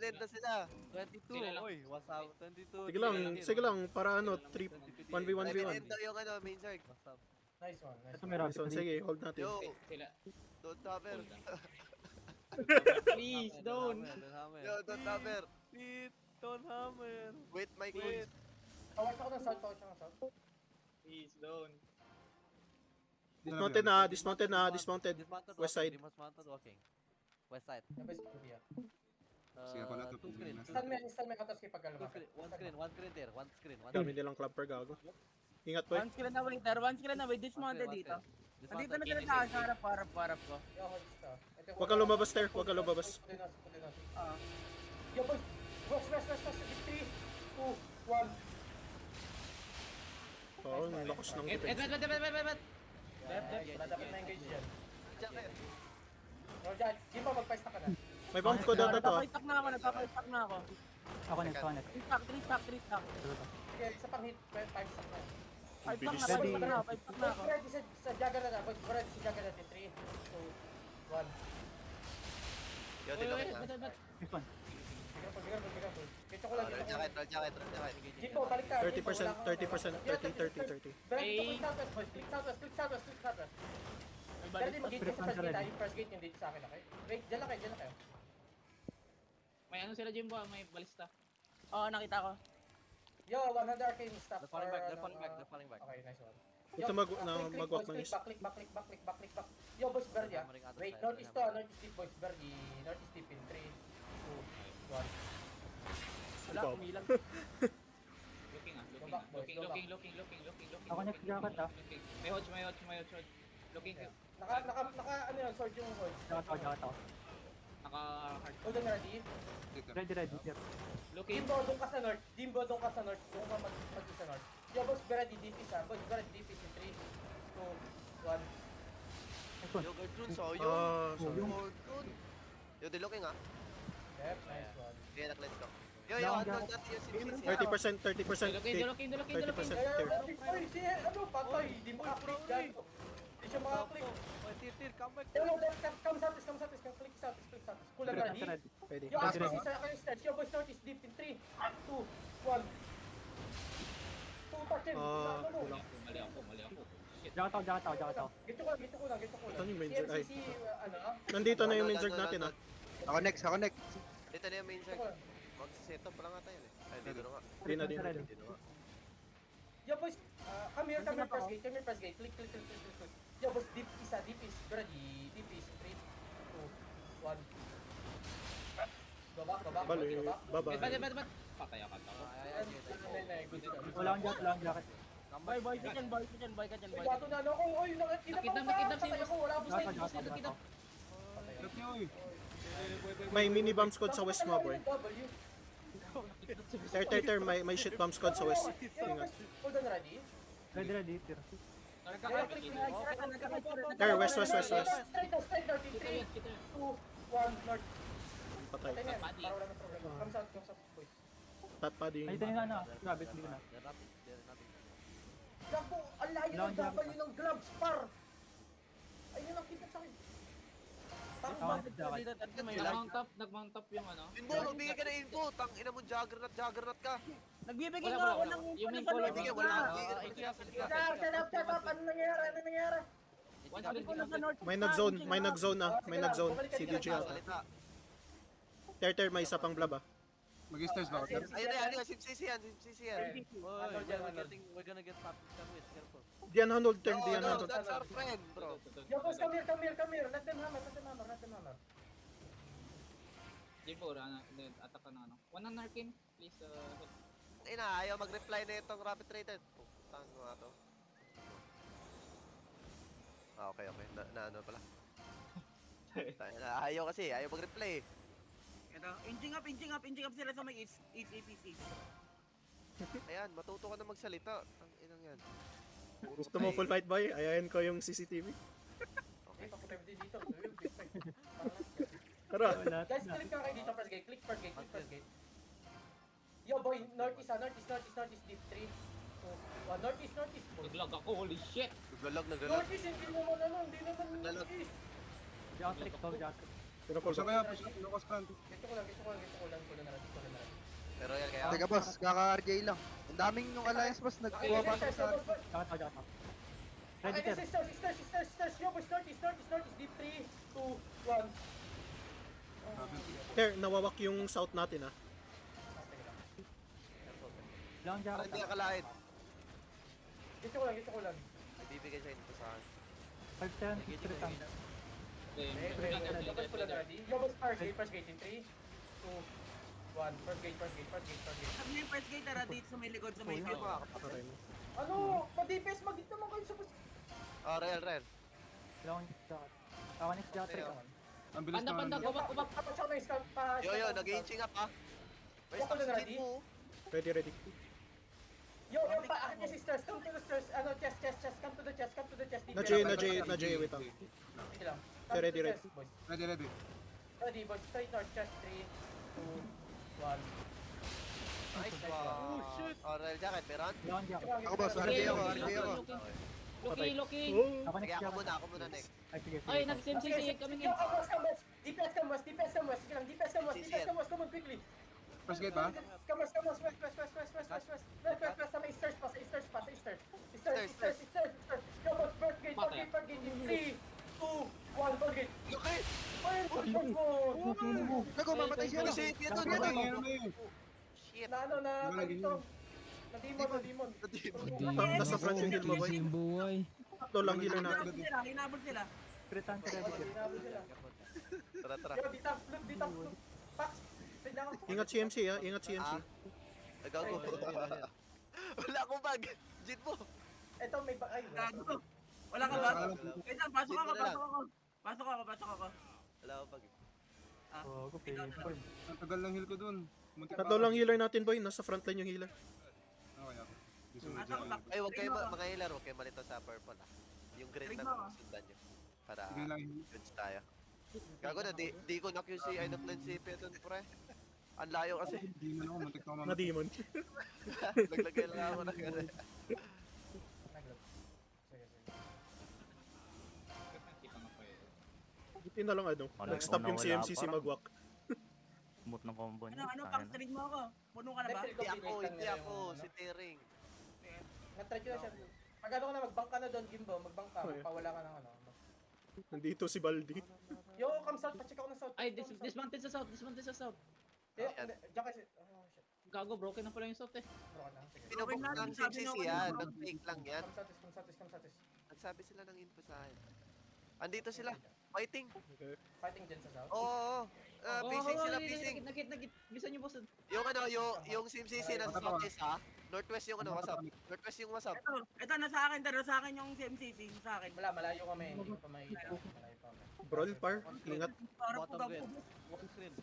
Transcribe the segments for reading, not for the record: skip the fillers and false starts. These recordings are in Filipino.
Nag-end na sila. 22. Sila lang. Oy, what's up? 22. Sige lang, para ano, 1v1v1. Nag-end daw yung main circ. What's up? Nice one, nice Ito one. may Nice one, rapid sige, hold natin. Yo, Sila. don't cover. Hold on. Please, don't. Yo, don't cover. Pete, don't hammer. Wait, my Wait. coach. Tawag ako ng south, tawag ako ng south. Please, don't. Dismounted na, dismounted. Dismounted West walking, side. dismounted walking. West side. Labas ko diya. Sige, ako na to. Two screen. Install me counter skip pag Two lumapit. screen, one screen there, one screen. Dami nilang club per gago. Ingat boy. One skill na waiter, one skill na wait, dismounted dito. Nandito na sila taas, harap ko. Yo, hold this to. Huwag kang lumabas there, huwag kang lumabas. Pulinos, pulinos. Ah. Yo, boys. West. 3, 2, 1. Oo, ang lakas ng Et. Left. Wala dapat na-engage dyan. Jacket. Roger, di ba magpa-stack ka na? May bomb ko data to ah. Nagpapaistak na ako. Ako net, ako net. 3 stack. Sige, isa pang hit, 5 stack na. 5 Bilis. stack na, 5 stack na ako. Boys, ready sa Jagger na. Boys, ready sa Jagger natin. 3, 2, 1. Yo, dito ka na. This one. Bigyan. Kito ko lang. Roll jacket. Jimbo, balik ka. 30%, 30%, 30, 30. Click southwest, boys. Click southwest. Pero di mag-gate kasi first gate. Yung first gate yung dito sa akin, okay? Wait, dyan lang kayo. May ano sila Jimbo, may balista. Oo, nakita ko. Yo, 100 arcane stop. They're falling back, or, they're falling back, they're falling back. Okay, nice one. Ito mag-walk boys, manis. click back. Yo, boys, Birdie, ah. Hammering other Wait, side, northeast to, hammering. northeast deep, boys, Birdie. Northeast deep in 3, 2, 1. Wala, Wow. umilag. Looking ah, Go back, boys, go back. looking. Ako next jacket ah. May hodge. Looking. Ano yun, sword yung hold. Jacket ako. Naka-hard. Hold on, ready? Ready, sir. Looking. Jimbo, doon ka sa north. Doon ka mag-isa north. Yo, boys, Birdie, DPS, ah. Boys, Birdie, DPS in 3, 2, 1. This one. Yo, Gertrude, so Ah, yun. sorry. Gertrude. Yo, di looking ah. Yep, nice one. Kaya let's go. Yo, Lang, unlock natin yung CCC. 30%, 30%. Looking. 30%. Oy, ano, patay. Di makaklik dyan. Di siya makaklik. Tir, come back. Yo, come southeast. Click southeast. Cool lang, ready? Ready. Pwede. Yo, Ready. axis, isa kayo steps. Yo, boys, northeast deep in 3, 2, 1. Puta, Ken. Kulang. Mali ako. Shit. Jacket ako. Gito ko lang. Ito yung main circle. CMCC, ano, ah? Nandito na yung main circle natin ah. Ako next. Dito na yung main Gito circ. ko lang. Mag-set up pa lang ata yun eh. Ay, dito na nga. Di na. Ready. Dito na nga. Yo, boys, come here, first gate. Click. Yo, boys, deep is ready. Deep is 3, 2, 1. Go back. Bali, baba. Ba't? Patay ako. Good stuff. Wala akong jacket. Boy ka dyan. Gato na, no? Oy, Nakidnap patay ako, wala akong Jacket side. ako. May mini bomb squad sa west mo boy. W. Ter, may shit bomb squad sa west. Ingat. Hold on, ready? Ready, sir. There, west. Straight north, in 3, 2, 1, north. Patay. Patay na yan, para wala na problema. Come south, boys. Tat pa din. Ay, tayo na. Grabe, hindi ko na. They're nothing. Gago, ang layo ng W ng gloves, par! Ayun ang kita sa akin. Parang Nag-mount up yung ano. Jimbo, magbigay ka na info. Tang ina mo, juggernaut ka. Nagbibigay Wala, nga ako wala. ng Yung main panood color, Bigay, na. wala. Shut up, ano nangyari? Sabi ko na sa north. May nag-zone na. Si DJ ata. Salita. Ter, may isa pang blab ah. Mag-stairs ba ako? Ayun, CCC yan. We're gonna get popped sandwich, careful. Diyan Hanold, Ter, Oh, diyan no, Hanold. that's our friend, bro. Yo, boys, come here. Let them hammer. Jimbo, attack ka na ano. One on Narkin, please. Ayaw mag-reply na itong rapid rated. Tang nga to. Okay. Na ano pala. Ayaw mag-reply. Ito, inching up sila sa may east APC. Ayan, matuto ka na magsalita. Ang inang yan. Gusto mo full fight boy? Ayayin ko yung CCTV. Okay, pakutay mo din dito. Tara. Guys, click ka kayo dito, click first gate. Yo, boy, northeast, deep 3, 2, 1, northeast, boy. Naglag ako, holy shit! Naglalag. Northeast, hindi naman northeast. Jacket. Pero full Push fight. kaya, push up. Lucas front. Gito ko lang. Teka boss, kaka-RJ lang. Ang daming nung alliance boss, nagkuha pa Stairs, sa... yo, boys, boys. Jacket tao, jacket tao. Ready, Okay, Ter. stairs. Yo, boys, northeast. Deep 3, 2, 1. Ter, nawawak yung south natin ah. Ilang Para jacket hindi tao. akalain. Dito ko lang. May bibigay sa info sa akin. 5-10, straight lang. Tapos ko lang ready. Yo, boys, first gate in 3, 2, 1. First gate. Sabi niya yung first gate, tara dito sa may likod, sa may Hindi south. makakapag. Aray mo. Ano? Pa-DPS, mag-hit naman kayo sa boss. Oh, real. Ilang jacket. Ako next jacket. Sa'yo. Ang bilis Panda, naman. panda, gobak. Tapos ako na scout pa. Yo, nag-inching up ha. May Ako stop na sa ready. gate mo. Ready. Yo, pa, akin yung sisters. Come to the stairs. Ano, chest. Come to the chest. Na J, wait lang. Sige lang. Okay, ready. Boys. Ready. Ready, boys. Straight north, chest. 3, 2, 1. Nice one. Oh, real jacket, meron? Ilang jacket. Ako boss, RJ ako. Loki. Oh! Ako Sige, next ako jacket. muna next. Ay, sige. Ay, nag-CMCC kami Yo, ngayon. DPS come west. Sige lang, DPS come west. Come on, quickly. First gate ba? Come west. West. Sa may stairs pa. Stairs. Yo, boss, first gate. In 3, 2, 1, first gate. Okay! Fire, mo. Nago, mamatay siya. Uy, si Piet doon, Mamatay, yan, ano yun? Shit! Na ano, na dito. Na demon. Nasa front yung heal mo, boy. Tatlo lang healer natin. Hinabol sila. Straight lang, ready, Ter. Tara. Yo, ditang. Pax. Kailangan ko. Ingat CMC ah, ingat CMC. Nagago. Wala akong bag. Jit mo. Ito may ba? Ay, Gago. Wala ka ba? Wait lang, pasok ako. Wala akong bag. Oh, go pay. Ang tagal ng heal ko dun. Muntik Tatlo lang healer natin, boy. Nasa frontline yung healer. Okay ako. Susunod dyan. Ay, huwag kayo mga healer. Huwag kayo malito sa purple ah. Yung green na sundan nyo. Para Sige lang. goods tayo. Gago na, di ko na-Q si Inoklan si Peton, pre. Ang layo kasi. Hindi man ako, muntik na ako Na mamatay. demon. Naglagay lang ako ng gano'n. Buti na lang ano, nag-stop yung CMCC magwak. Smooth ng combo niya. Ano, Pax, trade mo ako. Puno ka na ba? Hindi ako, si Tering. Na-try ko na siya. Pag ano ka na, mag-bank ka na doon, Gimbo. Mag-bank ka. Magpawala ka ng ano. Nandito si Baldi. Yo, come south. Pa-check ako ng south. Ay, dismounted sa south. Yo, diyan kasi. Oh, shit. Gago, broken na pala yung south eh. Bro, na. Sige. Pinabok ng CMCC yan. Nag-fake lang yan. Come south. Nagsabi sila ng info sa akin. Andito sila. Fighting. Fighting dyan sa south. Oo. Facing sila, facing. Nakit. Bisa nyo boss. Yung ano, yung CMCC nasa southeast ha. Northwest yung ano, wasap. Northwest yung wasap. Ito, nasa akin, nasa akin yung CMCC, sa akin. Wala, malayo kami. Hindi ko pa makikita. Malayo pa kami. Brawl par, ingat. Para Bottom puga green. po. One screen.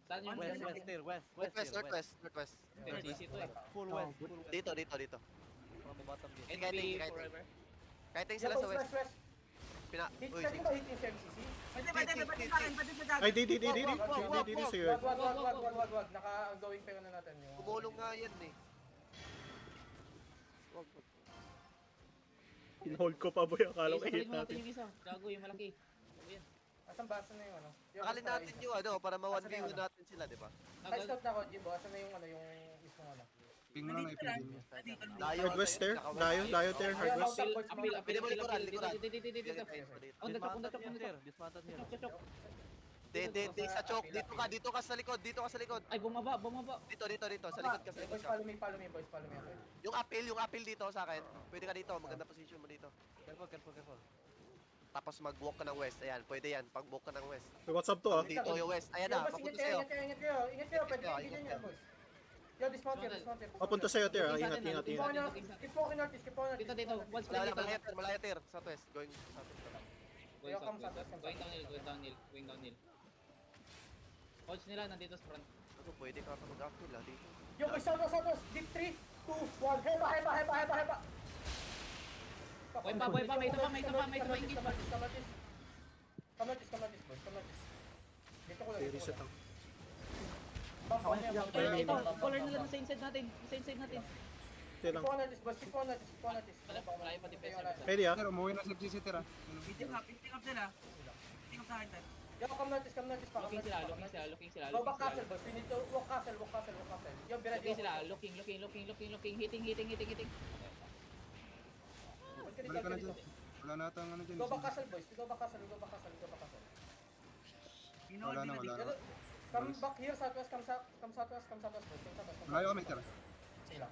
Saan yung West, west? west, Ter. West, Northwest. CMCC to eh. Full west. Dito. From the bottom green. Kiting. forever. Kiting Yo, sila sa boss, west. west. Uy, Pwede ba hit yung CMCC? Pwede sa akin, pwede sa akin. Ay, di sa'yo. Wag. Naka-going pa yun na natin. yung- Kumulong nga yan eh. Wag. In-hold ko pa, boy. Akala ko Isa hit mo natin natin. yung isa. Gago yung malaki. Ayan. Asan ba? Asan na yung ano? Yo, Akalin basta natin yun. yung ano, para Asan ma-1v1 yung ano? natin sila, di ba? High scout na ako, Jimbo. Asan na yung ano, yung mismong ano? Ping mo lang na ipin. Layo Hardwest kasi, Ter, dayo Ter, Ayun, hardwest. Apil. Pwede mo likuran. Dito. On the top. Dismounted here. Chok. Di, sa choke. Dito ka sa likod. Ay, bumaba. Dito, sa likod ka, sa likod Boys, ka. follow me, boys. Follow me. Okay. Yung appeal dito sa akin. Pwede ka dito, maganda position mo dito. Careful. Tapos mag-walk ka ng west. Ayan, pwede yan. Pag-walk ka ng west. What's up to ah? Dito yung west. Ayan Yo, na, boys, papunta sa'yo. ingat kayo. Pwede kayo, hindi ingat yan, boys. Yo, dismount here. Papunta sa'yo, Ter. Ingat. Keep walking northeast. Dito. One screen dito. Malaya Ter. Southwest. Going southwest. Yo, come south. Going downhill. Coach nila nandito sa front. Ano, pwede ka pa mag-appeal dito. Yo, boys, southwest. Deep 3, 2, 1. Hepa. Boy pa, may isa pa, engage pa. Come northeast, boys. Dito ko lang. Reset lang. Ako next jacket. Ay, ito, color nila sa same side natin. Sige lang. Keep on northeast, boys. Keep on northeast. Malayo pa defense. Ready ah? Ter, umuwi na sa FGC Ter ah. Pick up sila. Pick up sa akin, Ter. Yo, come northeast pa. Looking sila. Go back castle, boys. We need to walk castle. Yo, be ready. Looking sila. Looking. Hitting. Balik ka na dyan. Wala na ata ang ano dyan. Go back castle, boys. We go back castle. Wala na. Come back here, southwest, come southwest, boys. Malayo kami, tira. Sige lang.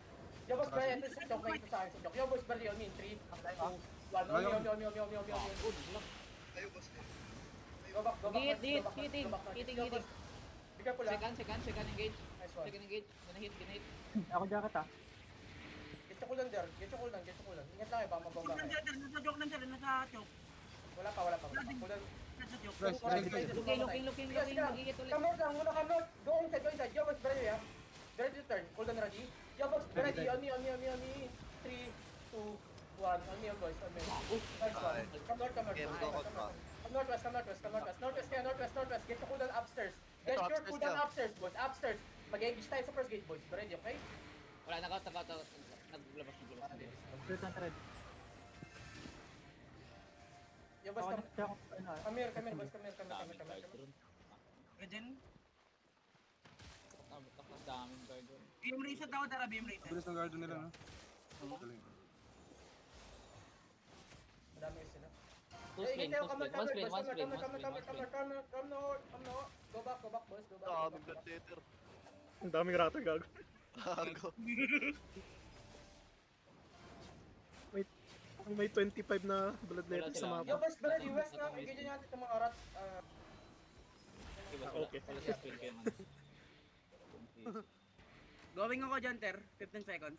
Yo, boys, bali, ito sa joke, may ito sa akin sa joke. Yo, boys, bali, on me in 3, 2, 1, Malayo. Go back, Hitting. Be careful, ah. Second engage. Nice one. Gonna hit. Ako jacket ah. Get your cooldown there, get your cooldown. Ingat lang eh, baka mabomba ka. Nasa joke. Wala pa. Cooldown. Nasa joke. Press, Looking. Sige lang. Magigit ulit. Come out lang, muna come out. Go inside. Yo, boys, ready, ah. Ready to turn. Cooldown ready. Yo, boys, ready. On me. 3, 2, 1. On me, boys. On me. Nice one. Come north. Game go out pa. Come northwest. Northwest. Get your cooldown upstairs. Get Ito, your upstairs cooldown ka. upstairs, boys. Upstairs. Mag-engage tayo sa first gate, boys. Ready, okay? Wala, nag-out. Naglabas. Spirit Hunter ready. Yo, boys, Ako come. next ako. Ano ah. Come here, boys. Come here. Regen. Daming guard doon. Beam reset ako, tara beam reset. Bilis ng garden nila, no? Galing. Madami yun sila. Two screen. Come north. Go back, boys. Go back. Dami bloodletter. Ang daming rata, gago. Gago. May 25 na bloodletter sa mapa. Yo, boys, ready. West na. Engage natin itong mga rats. Okay. Wala sa screen kayo man. Going ako dyan, Ter. 15 seconds.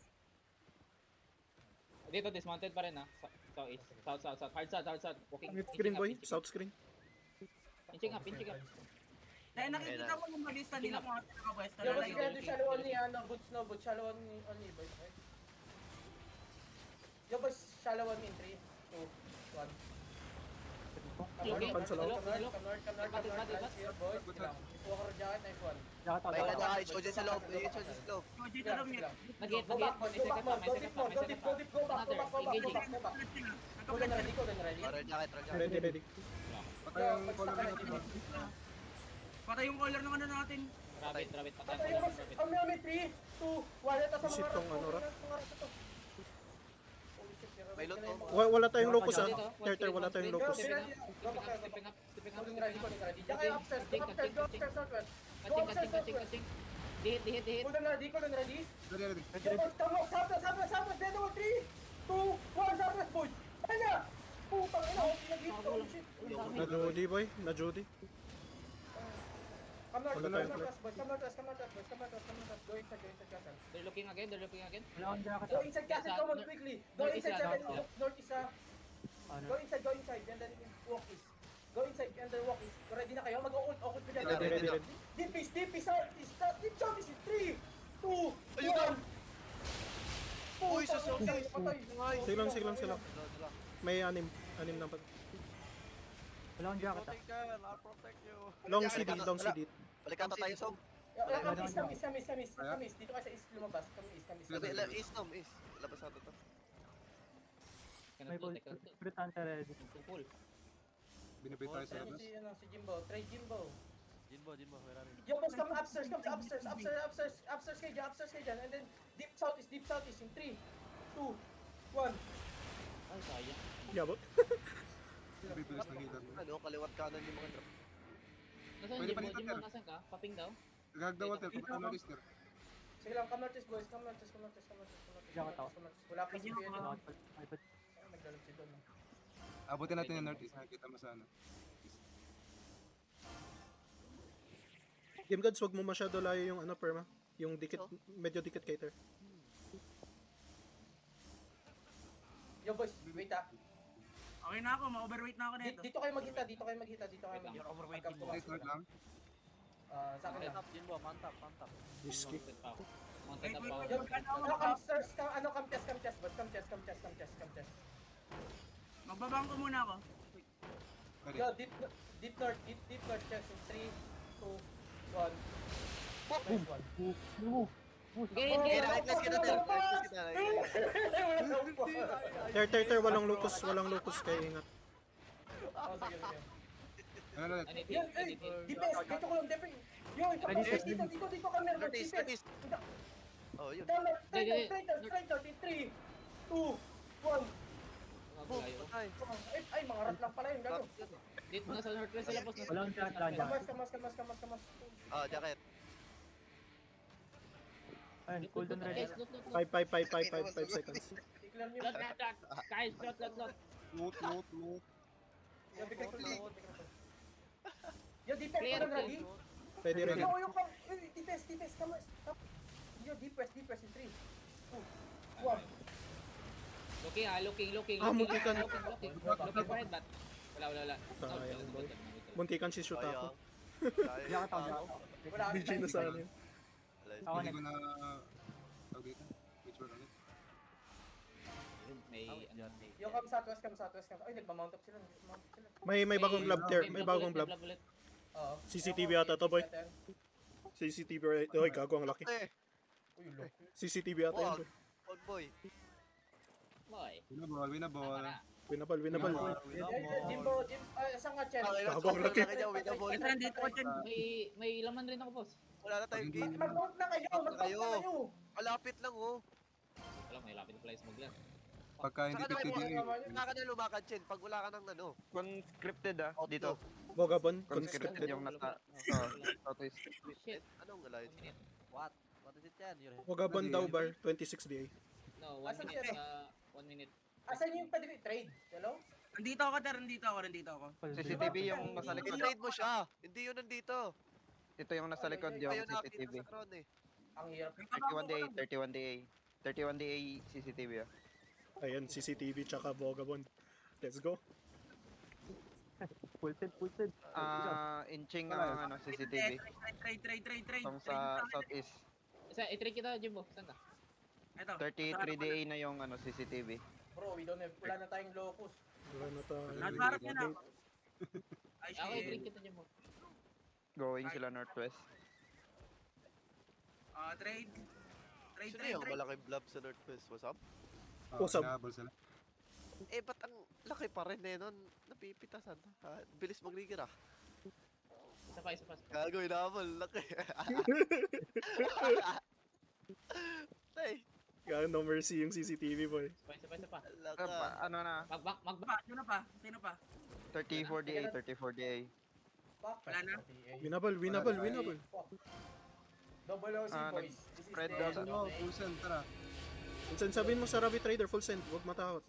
Dito, dismounted pa rin ha. South east. South. Hard south. Walking. Mid screen, boy. South screen. Pinching up. Dahil nakikita mo yung balista nila mga naka-west. Yo, boys, Nalayo. ready. Shallow only, boots no boots. Shallow only, boys. Okay? Yo, boys, shallow only in 3, 2, 1. Okay. Come Cancel out. north. Nice here, boys. Sige lang. Walker jacket, nice one. Jacket ako. May jacket ako. naka i-show dyan sa loob. I-show dyan sa loob. So, dito lang yun. Nag-hit. Go back, May boys. Go back, second pa. go deep. Engaging. Cooldown ready. Roll jacket. Ready. Patay ang color na ito. Patay yung color ng ano natin. Rabbit. Patay yung boys. May 3, 2, 1. Ito sa Isip mga tong ano, rats. rat. Holy shit, May loot, oh. Wala tayong locus, ah. Ter, wala tayong locus. Stepping up. Cooldown ready. Diyan kayo upstairs. Go upstairs, northwest. Go upstairs, northwest. Hit. Cooldown ready. Ready. Yo, boys, come on, southwest. Dead over 3, 2, 1, southwest, boys. Ayun na! Putang ina, pinag-hit ko. Holy shit. Na Jody, boy. Na Jody. Come Wala tayong northwest, boys. Come northwest. Go inside castle. They're looking again. Wala akong jacket Go ah. inside castle, come on quickly. Go Northeast inside lang, 7, northeast ah. Ano? Go inside, and then walk east. Go inside, and then walk east. Ready na kayo? Mag-ult ko dyan. Ready. Deep east, south east. 3, 2, 1. Ayun na! Uy, sa south Patay, east. patay. Sige lang. May anim na pa. Wala akong jacket ah. Protect ka, I'll protect you. Long CD. Balik ka tayo, Sob. Come east. Dito kayo sa east lumabas. Come east. East, Nom. East. Labas natin to. May ball. Spirit Hunter ready. Full. Binibay tayo sa labas. Si Jimbo. Try Jimbo. Jinbo, where are you? Yo, boys, come upstairs kayo dyan, and then deep southeast in 3, 2, 1. Ay, sayang. Yabot. Bibilis ng healer. Ano, kaliwat kanan yung mga drop. Nasaan Pwede pa Jimbo? dito, Jimbo, Ter. nasaan ka? Paping daw? Gagdaw water. Papunta na lister. Sige lang, come northeast, boys. Come northeast. Wala pa si Piano. Naglalab si Don. Abutin natin yung northeast. Nakikita mo sa ano. Game gods, wag mo masyado layo yung ano, perma. Yung dikit, medyo dikit kay Ter. Yo, boys, wait ah. Okay na ako, ma-overweight na ako nito. Dito kayo maghita. You're overweighting mo. Right, north lang. Sa akin Mount lang. up, Jinbo, mount up. Risky. Mounted pa ako. Mounted Wait, up wait, ako. wait. Yo, upstairs, come chest, boys. Come chest. Magbabang ko muna ako. Ready. Yo, deep north chest in 3, 2, 1. Nice one. Game. Let's get it. Ter, walang locus kay ingat. Sige. Yan, ay, defense, dito ko lang, defense. Yun, kapag dito kami, Northeast, defense. northeast. Oh, yun. Down, straight out, in 3, 2, 1. Boom, Malayo. patay. Ay, mga rat lang pala yun, gago. Dito na sa northwest sila, boss. Walang shot lang dyan. Kamas. Oh, jacket. Ayun, cooldown ready. Guys, look. 5 seconds. I-clear nyo. Lot. Guys, lot. Loot. Yung bigay ko lang. Yung defense Clear, ko lang, ready? Ready. Yung defense, kamas. Yung defense, in 3, 2, 1. Looking. Muntikan. Looking pa rin, but wala. Sayang, boy. Muntikan si shoot ako. Jacket ako, jacket. Wala kasi BG na sana yun. Ako na. May Yung come southwest. Ay, nagmamount up sila. May bagong blob there. May bagong blob. Oo. CCTV ata to, boy. CCTV right. Oy, gago ang laki. Eh, Uy, look. CCTV ata yun, boy. old boy. boy. Winabal. Jimbo, isang nga, Chen. Gago ang laki. Ito nandito ko dyan. May laman rin ako, boss. Wala na tayong gate. Mag-mount na kayo. Malapit lang, oh. Wala, may lapit na pala yung smuggler. Saka na na lumakad, Chen, pag wala ka ng ano. Conscripted Auto. dito. Bogabon. Conscripted Conscripted. yung nasa southeast. Shit. Anong alliance? What? What is it yan? You're... Bogabon daw bar. 26 DA. No, 1 Asan minute. siya? 1 minute. Asan yung pwede trade? Hello? Nandito ako, Ter. Nandito ako. CCTV yung nasa likod. I-trade mo siya. Hindi yun nandito. Ito yung nasa likod yung Kayo nakita CCTV. sa drone, eh. Ang hirap. 31 DA. 31 DA CCTV ah. Ayan, CCTV tsaka Bogabon. Let's go. Full set. Inching ang ano, CCTV. Trade. Itong sa southeast. I-trade kita, Jimbo. Saan ka? Ito. 33 DA na yung ano, CCTV. Bro, wala na tayong locus. Wala na tayo. Nasa harap niya na. Ay, Okay, shit. trade kita, Jimbo. Going sila northwest. Trade. Sino yung malaking blob sa northwest? What's up? Usap. Eh, ba't ang laki pa rin eh nun? Napipitasan. Bilis mag-rigger ah. Isa pa. Gago, inahabol. Laki. Ay, Gano'n no mercy yung CCTV, boy. Isa pa. laka. Ano na? Mag-back. Sino pa? 34 DA, 34 DA. Fuck. Wala na? Winabal. Double OC, boys. This is spread the out. Minsan sabihin mo sa Rabbit Trader, full send. Huwag matakot.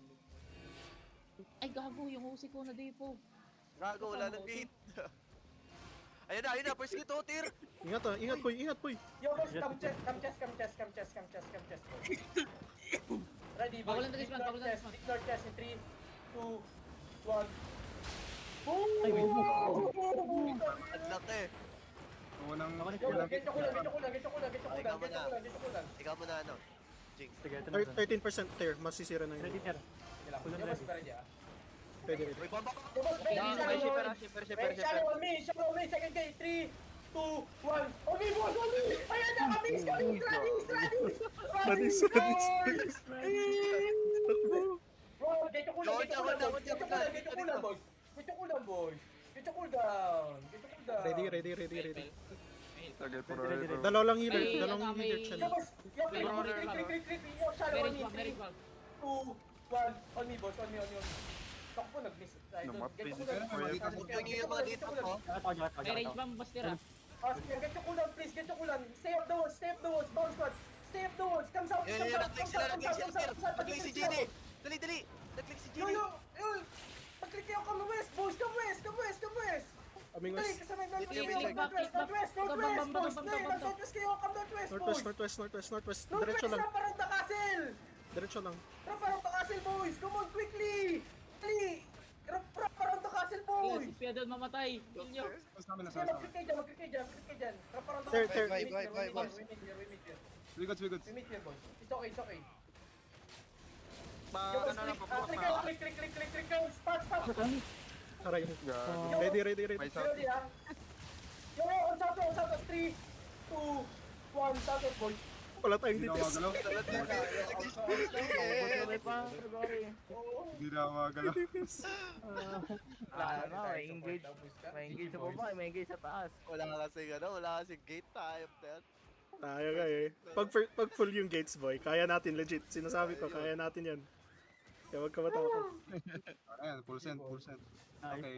Ay, gago. Yung usi ko na depo. Gago, wala ng gate. Ayun na, first gate, oh, tir. Ingat, boy. Yo, boys, come chest, boys. Ready, boys. Bawalan na disman, bawalan na Chest, disman. ignore chest in 3, 2, 1. Boom! Ang laki. Get ko lang. Ikaw mo na, ano? Jinx. Sige, ito na. 13% there. Masisira na Ready, yun. Ter. Yo, boys, ready ah. Pwede. Uy, bamba ka! Yo, boys, ready, Shipper. Shallow on me, second gate, 3, 2, 1. On me, ayan na, kami, Radis. Bro, get your cooldown, boys. Ready. Tagay po Ready. Dalawang healer. Ay, Dalawang may- healer siya. Yo, boys, click, shallow on me, 3, 2, 1. On me, boys, on me. Takbo, nag-miss tayo doon. Get your Huwag nyo yung mga dito ko. Jacket May range ako. bomb, boss, tira. Get your cooldown, please, Stay up the walls, bounce squad. Stay up the walls, come south. Nag-click si Genie. Dali. Nag-click si Genie. Pag-click kayo, come west, boys, come west. Aming Dali, west. kasama yung Click back. northwest, boys. Dali, northwest kayo, come northwest, boys. Northwest. Diretso Northwest lang. na, parang the castle. Diretso lang. Parang the castle, boys. Come on, quickly. Dali. Parang the castle, Yes, boys. si Pia doon mamatay. Kill nyo. Mag-click kayo dyan. Parang the There. castle. We meet here, boys. It's okay. Click. Start. Aray. Gago. Ready. May south. Ready, ah? Yo, on south, 3, 2, 1, south, boys. Wala tayong Hindi na DPS. magalaw. May pa, Gregory. Hindi na magalaw. Wala na, may engage. May engage sa baba, may engage sa taas. Wala kasing ano, wala kasing gate time na yan. Tayo ka eh. Pag full yung gates boy, kaya natin legit. Sinasabi ko, kaya natin yan. Kaya wag ka matakot. Ayan, full send. Okay.